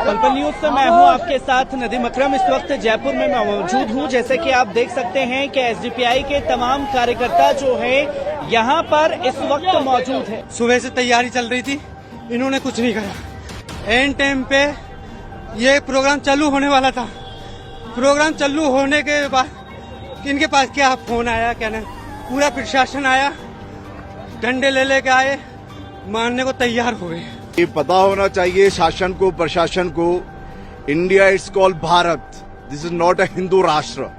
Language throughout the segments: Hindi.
पल न्यूज से मैं हूं आपके साथ नदीम अकरम। इस वक्त जयपुर में मैं मौजूद हूं। जैसे कि आप देख सकते हैं कि एसडीपीआई के तमाम कार्यकर्ता जो है यहां पर इस वक्त मौजूद है। सुबह से तैयारी चल रही थी, इन्होंने कुछ नहीं करा। एंड टाइम पे ये प्रोग्राम चालू होने वाला था। प्रोग्राम चालू होने के बाद इनके पास क्या फोन आया, क्या नहीं, पूरा प्रशासन आया, डंडे ले लेके आए, मारने को तैयार हो गए। ये पता होना चाहिए शासन को, प्रशासन को, India it's called Bharat. This is not a Hindu राष्ट्र।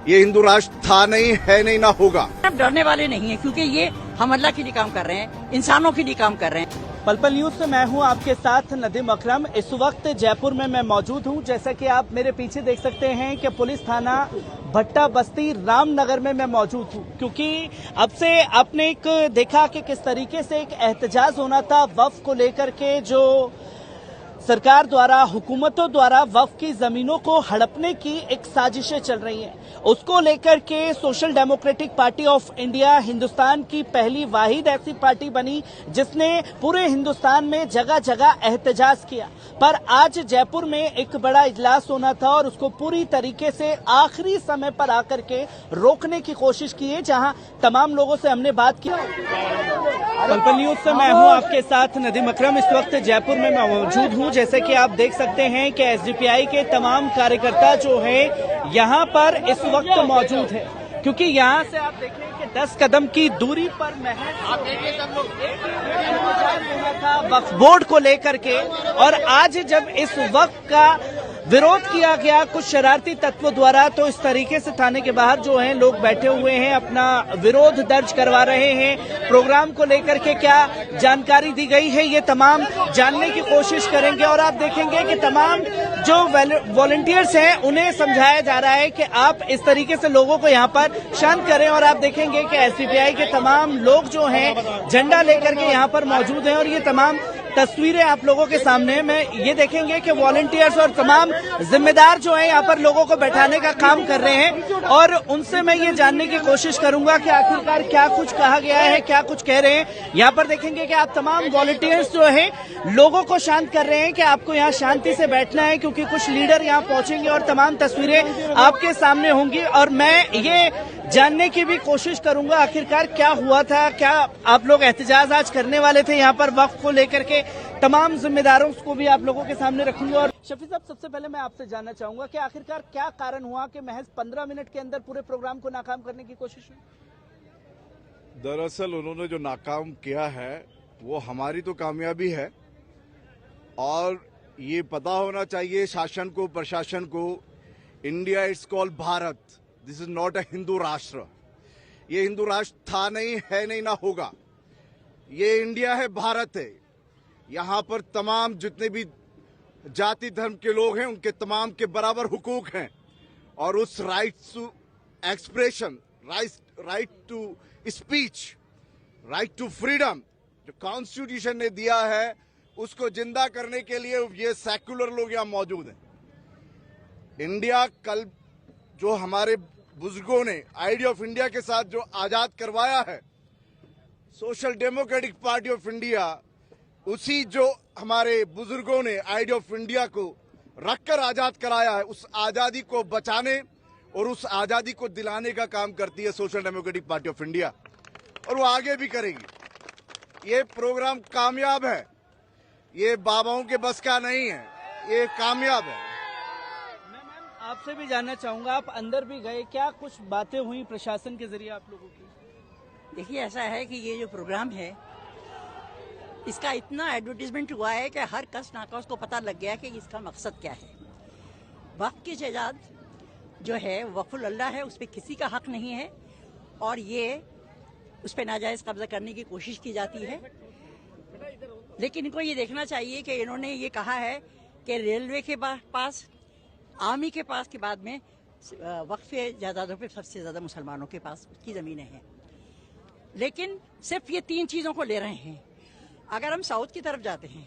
ये हिंदू राष्ट्र था नहीं, है नहीं, ना होगा। अब डरने वाले नहीं है, क्योंकि ये हम अल्लाह के लिए काम कर रहे हैं, इंसानों के लिए काम कर रहे हैं। पल न्यूज से मैं हूं आपके साथ नदीम अकरम। इस वक्त जयपुर में मैं मौजूद हूं। जैसा कि आप मेरे पीछे देख सकते हैं कि पुलिस थाना भट्टा बस्ती रामनगर में मैं मौजूद हूं, क्योंकि अब से आपने एक देखा कि किस तरीके से एक एहतजाज होना था वक्फ को लेकर के, जो सरकार द्वारा, हुकूमतों द्वारा वक्फ की जमीनों को हड़पने की एक साजिशें चल रही हैं। उसको लेकर के social democratic party of India Hindustan की पहली वाहिद ऐसी पार्टी बनी जिसने पूरे हिंदुस्तान में जगह जगह एहतजाज किया। पर आज जयपुर में एक बड़ा इजलास होना था और उसको पूरी तरीके से आखिरी समय पर आकर के रोकने की कोशिश की है, जहां तमाम लोगों से हमने बात की। पल न्यूज से मैं हूं आपके साथ नदीम अकरम। इस वक्त जयपुर में मैं मौजूद हूं। जैसे कि आप देख सकते हैं कि एसडीपीआई के तमाम कार्यकर्ता जो है यहां पर इस वक्त मौजूद है, क्योंकि यहां से आप देखें कि 10 कदम की दूरी पर महज एहतजाज हुआ था वक्फ बोर्ड को लेकर के। और आज जब इस वक्त का विरोध किया गया कुछ शरारती तत्वों द्वारा, तो इस तरीके से थाने के बाहर जो हैं लोग बैठे हुए हैं, अपना विरोध दर्ज करवा रहे हैं। प्रोग्राम को लेकर के क्या जानकारी दी गई है, ये तमाम जानने की कोशिश करेंगे। और आप देखेंगे कि तमाम जो वॉलंटियर्स हैं उन्हें समझाया जा रहा है कि आप इस तरीके से लोगों को यहाँ पर शांत करें। और आप देखेंगे कि एसडीपीआई के तमाम लोग जो हैं झंडा लेकर के यहाँ पर मौजूद हैं। और ये तमाम तस्वीरें आप लोगों के सामने में ये देखेंगे कि वॉलंटियर्स और तमाम जिम्मेदार जो हैं यहाँ पर लोगों को बैठाने का काम कर रहे हैं। और उनसे मैं ये जानने की कोशिश करूंगा कि आखिरकार क्या कुछ कहा गया है, क्या कुछ कह रहे हैं। यहाँ पर देखेंगे कि आप तमाम वॉलंटियर्स जो हैं लोगों को शांत कर रहे हैं कि आपको यहाँ शांति से बैठना है, क्योंकि कुछ लीडर यहाँ पहुंचेंगे और तमाम तस्वीरें आपके सामने होंगी। और मैं ये जानने की भी कोशिश करूंगा आखिरकार क्या हुआ था, क्या आप लोग एहतजाज आज करने वाले थे यहाँ पर वक्फ को लेकर के। तमाम जिम्मेदारों को भी आप लोगों के सामने रखूंगा। और शफी साहब, सबसे पहले मैं आपसे जानना चाहूंगा कि आखिरकार क्या कारण हुआ कि महज 15 मिनट के अंदर पूरे प्रोग्राम को नाकाम करने की कोशिश हुई? दरअसल उन्होंने जो नाकाम किया है वो हमारी तो कामयाबी है। और ये पता होना चाहिए शासन को, प्रशासन को, India it's called Bharat. This is not a Hindu राष्ट्र। ये हिंदू राष्ट्र था नहीं, है नहीं, ना होगा। ये इंडिया है, भारत है। यहाँ पर तमाम जितने भी जाति धर्म के लोग हैं उनके तमाम के बराबर हुकूक हैं। और उस right to expression, right to speech, right to freedom जो कॉन्स्टिट्यूशन ने दिया है, उसको जिंदा करने के लिए ये सेक्युलर लोग यहाँ मौजूद हैं। इंडिया कल जो हमारे बुजुर्गों ने आइडिया ऑफ इंडिया के साथ जो आजाद करवाया है, social democratic party of India, उसी जो हमारे बुजुर्गों ने आइडिया ऑफ इंडिया को रखकर आजाद कराया है, उस आजादी को बचाने और उस आजादी को दिलाने का काम करती है social democratic party of India. और वो आगे भी करेगी। ये प्रोग्राम कामयाब है, ये बाबाओं के बस का नहीं है, ये कामयाब है। आपसे भी जानना चाहूंगा, आप अंदर भी गए, क्या कुछ बातें हुई प्रशासन के जरिए आप लोगों की? देखिए, ऐसा है कि ये जो प्रोग्राम है इसका इतना एडवर्टीजमेंट हुआ है कि हर कस नाकस को पता लग गया कि इसका मकसद क्या है। वक्फ की जायदाद जो है वक्फुल अल्लाह है, उस पर किसी का हक नहीं है और ये उस पर नाजायज कब्जा करने की कोशिश की जाती है। लेकिन इनको ये देखना चाहिए कि इन्होंने ये कहा है कि रेलवे के पास, आर्मी के पास के बाद में वक्फ जायदादों पे सबसे ज्यादा मुसलमानों के पास उसकी जमीनें हैं। लेकिन सिर्फ ये 3 चीजों को ले रहे हैं। अगर हम साउथ की तरफ जाते हैं,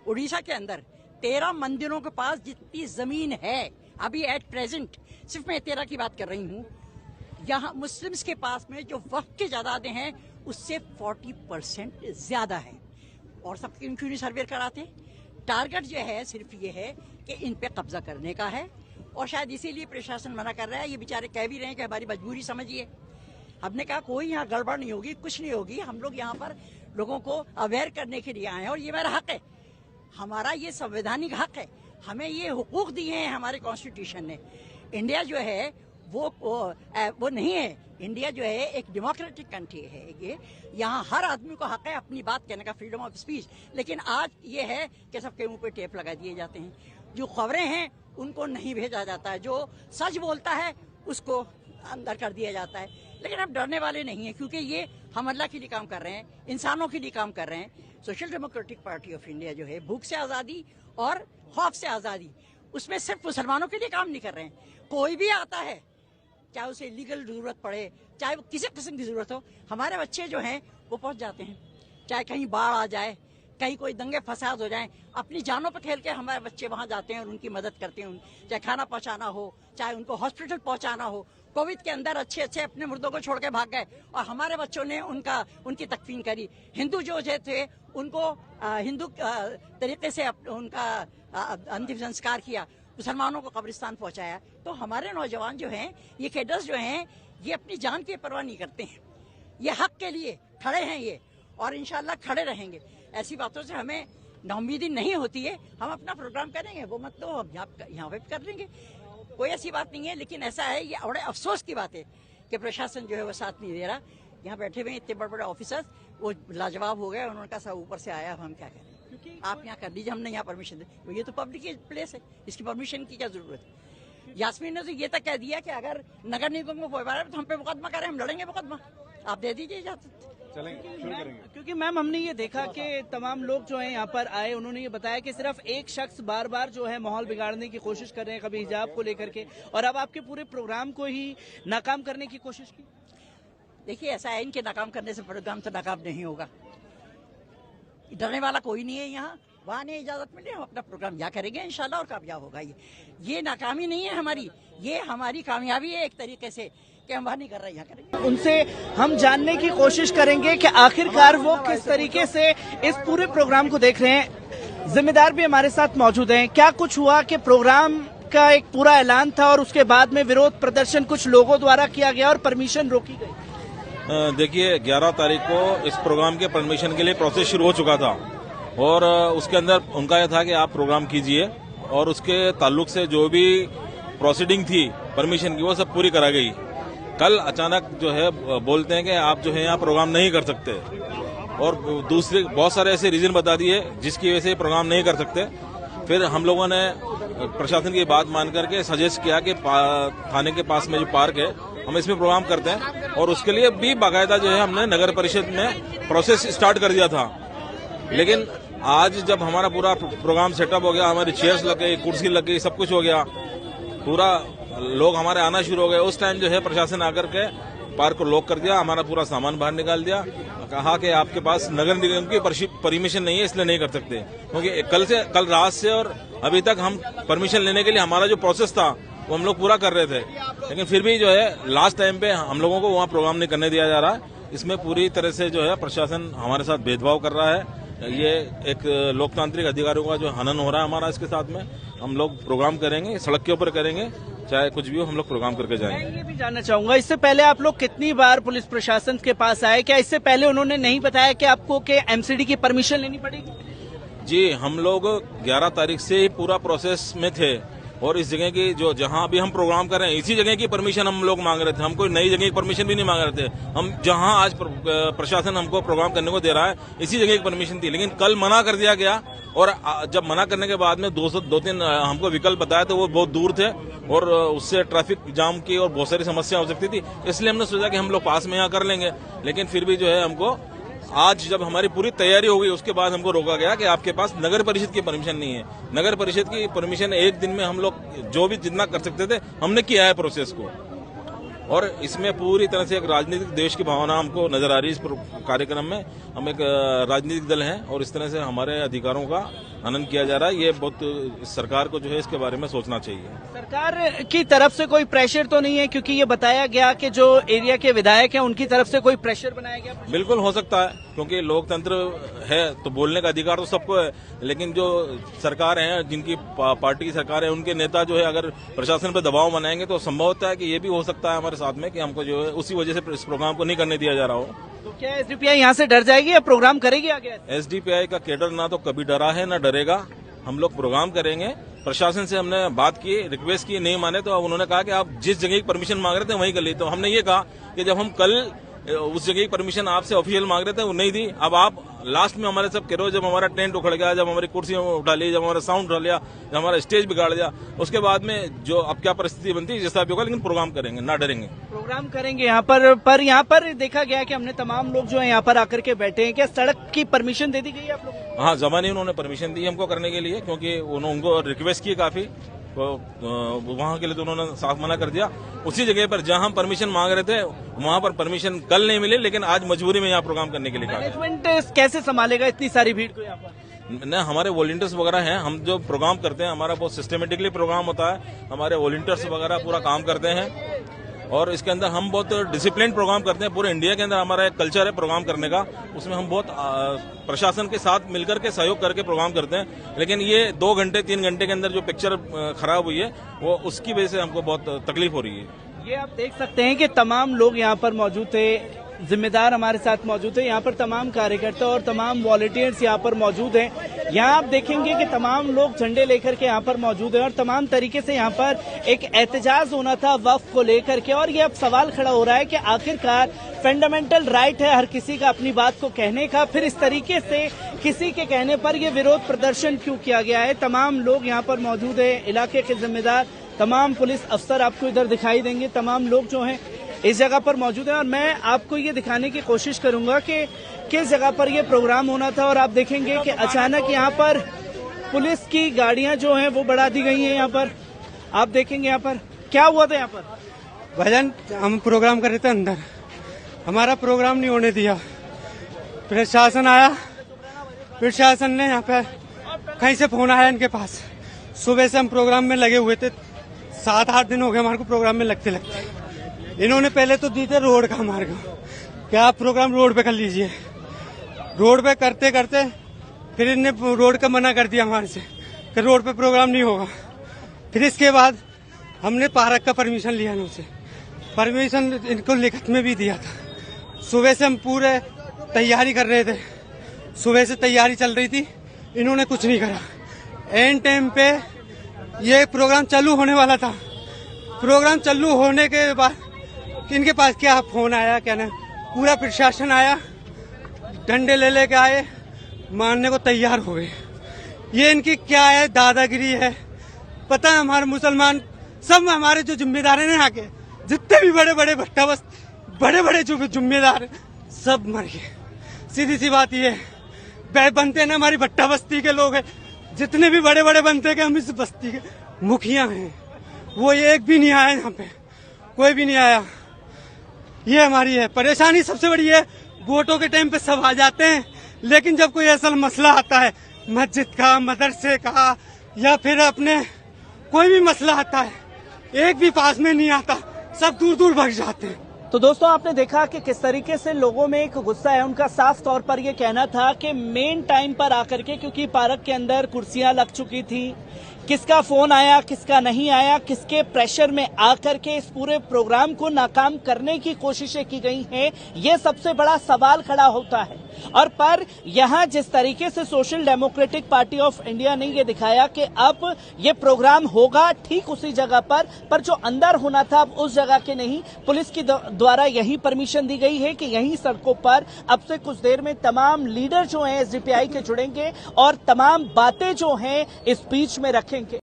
उड़ीसा के अंदर 13 मंदिरों के पास जितनी जमीन है अभी एट प्रेजेंट, सिर्फ मैं 13 की बात कर रही हूँ, यहाँ मुस्लिम्स के पास में जो वक्फ की जायदादें हैं उससे 40% ज्यादा है। और सब क्यों नहीं सर्वे कराते? टारगेट जो है सिर्फ ये है कि इन पे कब्जा करने का है, और शायद इसीलिए प्रशासन मना कर रहा है। ये बेचारे कह भी रहे हैं कि हमारी मजबूरी समझिए। हमने कहा कोई यहाँ गड़बड़ नहीं होगी, कुछ नहीं होगी, हम लोग यहाँ पर लोगों को अवेयर करने के लिए आए हैं और ये मेरा हक है, हमारा ये संवैधानिक हक है, हमें ये हुकूक दिए हैं हमारे कॉन्स्टिट्यूशन ने। इंडिया जो है वो नहीं है, इंडिया जो है एक डेमोक्रेटिक कंट्री है, ये यहाँ हर आदमी को हक है अपनी बात कहने का, फ्रीडम ऑफ स्पीच। लेकिन आज ये है कि सबके मुंह पे टेप लगा दिए जाते हैं, जो खबरें हैं उनको नहीं भेजा जाता है, जो सच बोलता है उसको अंदर कर दिया जाता है। लेकिन अब डरने वाले नहीं है, क्योंकि ये हम अल्लाह के लिए काम कर रहे हैं, इंसानों के लिए काम कर रहे हैं। Social democratic party of India जो है भूख से आज़ादी और खौफ से आज़ादी, उसमें सिर्फ मुसलमानों के लिए काम नहीं कर रहे हैं। कोई भी आता है, चाहे उसे लीगल जरूरत पड़े, चाहे वो किसी किस्म की जरूरत हो, हमारे बच्चे जो हैं वो पहुंच जाते हैं। चाहे कहीं बाढ़ आ जाए, कहीं कोई दंगे फसाद हो जाए, अपनी जानों पर खेल के हमारे बच्चे वहां जाते हैं और उनकी मदद करते हैं। चाहे खाना पहुंचाना हो, चाहे उनको हॉस्पिटल पहुंचाना हो। कोविड के अंदर अच्छे अच्छे अपने मुर्दों को छोड़ के भाग गए और हमारे बच्चों ने उनकी तकफीन करी। हिंदू जो थे उनको हिंदू तरीके से उनका अंतिम संस्कार किया, मुसलमानों को कब्रिस्तान पहुंचाया। तो हमारे नौजवान जो हैं, ये कैडर्स जो हैं, ये अपनी जान की परवाह नहीं करते हैं, ये हक के लिए खड़े हैं ये, और इंशाल्लाह खड़े रहेंगे। ऐसी बातों से हमें नाउमीदी नहीं होती है। हम अपना प्रोग्राम करेंगे, वो मत तो हम यहाँ पे कर लेंगे, कोई ऐसी बात नहीं है। लेकिन ऐसा है, ये बड़े अफसोस की बात है कि प्रशासन जो है वो साथ नहीं दे रहा। यहाँ बैठे हुए इतने बड़े बड़े ऑफिसर्स वो लाजवाब हो गए, उन्होंने कहा सब ऊपर से आया, अब हम क्या करें, आप यहाँ कर लीजिए, हमने यहाँ परमिशन दे। ये तो पब्लिक प्लेस है, इसकी परमिशन की क्या जरूरत है। यास्मीन ने तो ये तक कह दिया कि अगर नगर निगम को तो हम पे मुकदमा करें, हम लड़ेंगे मुकदमा, आप दे दीजिए इजाजत। क्योंकि मैम हमने ये देखा कि तमाम लोग जो हैं यहाँ पर आए, उन्होंने ये बताया कि सिर्फ एक शख्स बार बार जो है माहौल बिगाड़ने की कोशिश कर रहे हैं, कभी हिजाब को लेकर के, और अब आपके पूरे प्रोग्राम को ही नाकाम करने की कोशिश की। देखिए ऐसा है, इनके नाकाम करने से प्रोग्राम तो नाकाम नहीं होगा, डरने वाला कोई नहीं है यहाँ। वहाँ नहीं इजाजत मिले, हम अपना प्रोग्राम यहाँ करेंगे इंशाल्लाह और कामयाब होगा। ये नाकामी नहीं है हमारी, ये हमारी कामयाबी है एक तरीके से कि हम वहाँ नहीं कर रहे, यहाँ करेंगे। उनसे हम जानने की कोशिश करेंगे कि आखिरकार वो किस तरीके से इस पूरे प्रोग्राम को देख रहे हैं। जिम्मेदार भी हमारे साथ मौजूद हैं। क्या कुछ हुआ कि प्रोग्राम का एक पूरा ऐलान था और उसके बाद में विरोध प्रदर्शन कुछ लोगों द्वारा किया गया और परमिशन रोकी गई? देखिए 11 तारीख को इस प्रोग्राम के परमिशन के लिए प्रोसेस शुरू हो चुका था और उसके अंदर उनका यह था कि आप प्रोग्राम कीजिए, और उसके ताल्लुक से जो भी प्रोसीडिंग थी परमिशन की वो सब पूरी करा गई। कल अचानक जो है बोलते हैं कि आप जो है यहाँ प्रोग्राम नहीं कर सकते, और दूसरे बहुत सारे ऐसे रीजन बता दिए जिसकी वजह से प्रोग्राम नहीं कर सकते। फिर हम लोगों ने प्रशासन की बात मान करके सजेस्ट किया कि थाने के पास में जो पार्क है हम इसमें प्रोग्राम करते हैं, और उसके लिए भी बाकायदा जो है हमने नगर परिषद में प्रोसेस स्टार्ट कर दिया था। लेकिन आज जब हमारा पूरा प्रोग्राम सेटअप हो गया, हमारी चेयर्स लग गई, कुर्सी लग गई, सब कुछ हो गया, पूरा लोग हमारे आना शुरू हो गए, उस टाइम जो है प्रशासन आकर के पार्क को लॉक कर दिया, हमारा पूरा सामान बाहर निकाल दिया, कहा कि आपके पास नगर निगम की परमिशन नहीं है इसलिए नहीं कर सकते। क्योंकि कल रात से और अभी तक हम परमिशन लेने के लिए हमारा जो प्रोसेस था वो हम लोग पूरा कर रहे थे, लेकिन फिर भी जो है लास्ट टाइम पे हम लोगों को वहाँ प्रोग्राम नहीं करने दिया जा रहा है। इसमें पूरी तरह से जो है प्रशासन हमारे साथ भेदभाव कर रहा है। ये एक लोकतांत्रिक अधिकारों का जो हनन हो रहा है हमारा, इसके साथ में हम लोग प्रोग्राम करेंगे, सड़क के ऊपर करेंगे, चाहे कुछ भी हो, हम लोग प्रोग्राम करके जाएंगे। मैं ये भी जानना चाहूंगा, इससे पहले आप लोग कितनी बार पुलिस प्रशासन के पास आए? क्या इससे पहले उन्होंने नहीं बताया कि आपको के एमसीडी की परमिशन लेनी पड़ेगी? जी, हम लोग 11 तारीख से ही पूरा प्रोसेस में थे, और इस जगह की जो जहां अभी हम प्रोग्राम कर रहे हैं इसी जगह की परमिशन हम लोग मांग रहे थे। हम कोई नई जगह की परमिशन भी नहीं मांग रहे थे। हम जहां आज प्रशासन हमको प्रोग्राम करने को दे रहा है इसी जगह की परमिशन थी, लेकिन कल मना कर दिया गया। और जब मना करने के बाद में 2-3 हमको विकल्प बताया तो वो बहुत दूर थे और उससे ट्रैफिक जाम की और बहुत सारी समस्या हो सकती थी, इसलिए हमने सोचा कि हम लोग पास में यहाँ कर लेंगे। लेकिन फिर भी जो है हमको आज जब हमारी पूरी तैयारी हो गई उसके बाद हमको रोका गया कि आपके पास नगर परिषद की परमिशन नहीं है। नगर परिषद की परमिशन एक दिन में हम लोग जो भी जितना कर सकते थे हमने किया है प्रोसेस को। और इसमें पूरी तरह से एक राजनीतिक देश की भावना हमको नजर आ रही है। इस कार्यक्रम में हम एक राजनीतिक दल हैं और इस तरह से हमारे अधिकारों का हनन किया जा रहा है। ये बहुत सरकार को जो है इसके बारे में सोचना चाहिए। सरकार की तरफ से कोई प्रेशर तो नहीं है, क्योंकि ये बताया गया कि जो एरिया के विधायक हैं उनकी तरफ से कोई प्रेशर बनाया गया? बिल्कुल हो सकता है, क्योंकि लोकतंत्र है तो बोलने का अधिकार तो सबको है, लेकिन जो सरकार है, जिनकी पार्टी की सरकार है, उनके नेता जो है अगर प्रशासन पर दबाव बनाएंगे तो संभव होता है कि ये भी हो सकता है हमारे साथ में कि हमको जो है उसी वजह से इस प्रोग्राम को नहीं करने दिया जा रहा हो। तो क्या एसडीपीआई यहाँ से डर जाएगी या प्रोग्राम करेगी आगे? एसडीपीआई का कैडर ना तो कभी डरा है ना डरेगा। हम लोग प्रोग्राम करेंगे। प्रशासन से हमने बात की, रिक्वेस्ट की, नहीं माने तो अब उन्होंने कहा कि आप जिस जगह की परमिशन मांग रहे थे वहीं कर ली। तो हमने ये कहा कि जब हम कल उस जगह की परमिशन आपसे ऑफिशियल मांग रहे थे वो नहीं दी, अब आप लास्ट में हमारे सब करो, जब हमारा टेंट उखड़ गया, जब हमारी कुर्सियां उठा ली, जब हमारा साउंड उठा लिया, जब हमारा स्टेज बिगाड़ दिया, उसके बाद में जो अब क्या परिस्थिति बनती है जैसा भी होगा, लेकिन प्रोग्राम करेंगे, ना डरेंगे। प्रोग्राम करेंगे यहाँ पर यहाँ पर देखा गया कि हमने तमाम लोग जो है यहाँ पर आकर के बैठे हैं। क्या सड़क की परमिशन दे दी गई है आप लोगों को? हाँ, जमानी उन्होंने परमिशन दी हमको करने के लिए, क्योंकि उनको रिक्वेस्ट की काफी, तो वहाँ के लिए तो उन्होंने साफ मना कर दिया। उसी जगह पर जहाँ हम परमिशन मांग रहे थे वहाँ पर परमिशन कल नहीं मिली, लेकिन आज मजबूरी में यहाँ प्रोग्राम करने के लिए कहा। मैनेजमेंट कैसे संभालेगा इतनी सारी भीड़ को यहाँ पर? न, हमारे वॉलंटियर्स वगैरह हैं। हम जो प्रोग्राम करते हैं हमारा बहुत सिस्टमेटिकली प्रोग्राम होता है। हमारे वॉलंटियर्स वगैरह पूरा काम करते हैं और इसके अंदर हम बहुत डिसिप्लिन प्रोग्राम करते हैं। पूरे इंडिया के अंदर हमारा एक कल्चर है प्रोग्राम करने का, उसमें हम बहुत प्रशासन के साथ मिलकर के सहयोग करके प्रोग्राम करते हैं। लेकिन ये 2 घंटे 3 घंटे के अंदर जो पिक्चर खराब हुई है वो उसकी वजह से हमको बहुत तकलीफ हो रही है। ये आप देख सकते हैं कि तमाम लोग यहाँ पर मौजूद थे, जिम्मेदार हमारे साथ मौजूद है, यहाँ पर तमाम कार्यकर्ता और तमाम वॉलंटियर्स यहाँ पर मौजूद हैं। यहाँ आप देखेंगे कि तमाम लोग झंडे लेकर के यहाँ पर मौजूद हैं और तमाम तरीके से यहाँ पर एक एहतजाज होना था वक्फ को लेकर के। और ये अब सवाल खड़ा हो रहा है कि आखिरकार फंडामेंटल राइट है हर किसी का अपनी बात को कहने का, फिर इस तरीके से किसी के कहने पर ये विरोध प्रदर्शन क्यों किया गया है? तमाम लोग यहाँ पर मौजूद है, इलाके के जिम्मेदार, तमाम पुलिस अफसर आपको इधर दिखाई देंगे, तमाम लोग जो हैं इस जगह पर मौजूद है। और मैं आपको ये दिखाने की कोशिश करूंगा कि किस जगह पर ये प्रोग्राम होना था। और आप देखेंगे कि अचानक यहाँ पर पुलिस की गाड़ियां जो हैं वो बढ़ा दी गई हैं। यहाँ पर आप देखेंगे यहाँ पर क्या हुआ था। यहाँ पर भजन हम प्रोग्राम कर रहे थे, अंदर हमारा प्रोग्राम नहीं होने दिया। प्रशासन आया, प्रशासन ने यहाँ पे कहीं से फोन आया इनके पास। सुबह से हम प्रोग्राम में लगे हुए थे, 7-8 दिन हो गए हमारे को प्रोग्राम में लगते लगते। इन्होंने पहले तो दी थे रोड का मार्ग, क्या आप प्रोग्राम रोड पे कर लीजिए। रोड पे करते करते फिर इनने रोड का मना कर दिया हमारे से कि रोड पे प्रोग्राम नहीं होगा। फिर इसके बाद हमने पार्क का परमिशन लिया इनसे, परमिशन इनको लिखित में भी दिया था। सुबह से हम पूरे तैयारी कर रहे थे, सुबह से तैयारी चल रही थी, इन्होंने कुछ नहीं करा। एंड टाइम पे ये प्रोग्राम चालू होने वाला था। प्रोग्राम चालू होने के बाद इनके पास क्या फोन आया, क्या ना, पूरा प्रशासन आया, डंडे ले लेके आए, मारने को तैयार हो गए। ये इनकी क्या है, दादागिरी है। पता है हमारे मुसलमान सब हमारे जो जिम्मेदार हैं यहाँ के, जितने भी बड़े बड़े भट्टा बस बड़े बड़े जो जिम्मेदार सब मर गए। सीधी सी बात ये है, बनते ना हमारी भट्टा बस्ती के लोग हैं, जितने भी बड़े बड़े बनते के हम इस बस्ती के मुखिया हैं, वो एक भी नहीं आया यहाँ पे, कोई भी नहीं आया। ये हमारी है परेशानी सबसे बड़ी है। वोटों के टाइम पे सब आ जाते हैं, लेकिन जब कोई असल मसला आता है, मस्जिद का, मदरसे का, या फिर अपने कोई भी मसला आता है, एक भी पास में नहीं आता, सब दूर दूर भाग जाते हैं। तो दोस्तों आपने देखा कि किस तरीके से लोगों में एक गुस्सा है। उनका साफ तौर पर यह कहना था कि मेन टाइम पर आकर के, क्योंकि पार्क के अंदर कुर्सियां लग चुकी थी, किसका फोन आया किसका नहीं आया, किसके प्रेशर में आकर के इस पूरे प्रोग्राम को नाकाम करने की कोशिशें की गई हैं, ये सबसे बड़ा सवाल खड़ा होता है। और पर यहां जिस तरीके से social democratic party of India ने ये दिखाया कि अब ये प्रोग्राम होगा ठीक उसी जगह पर जो अंदर होना था अब उस जगह के नहीं, पुलिस की द्वारा यही परमिशन दी गई है कि यही सड़कों पर अब से कुछ देर में तमाम लीडर जो हैं एसडीपीआई के जुड़ेंगे और तमाम बातें जो हैं इस स्पीच में रखेंगे।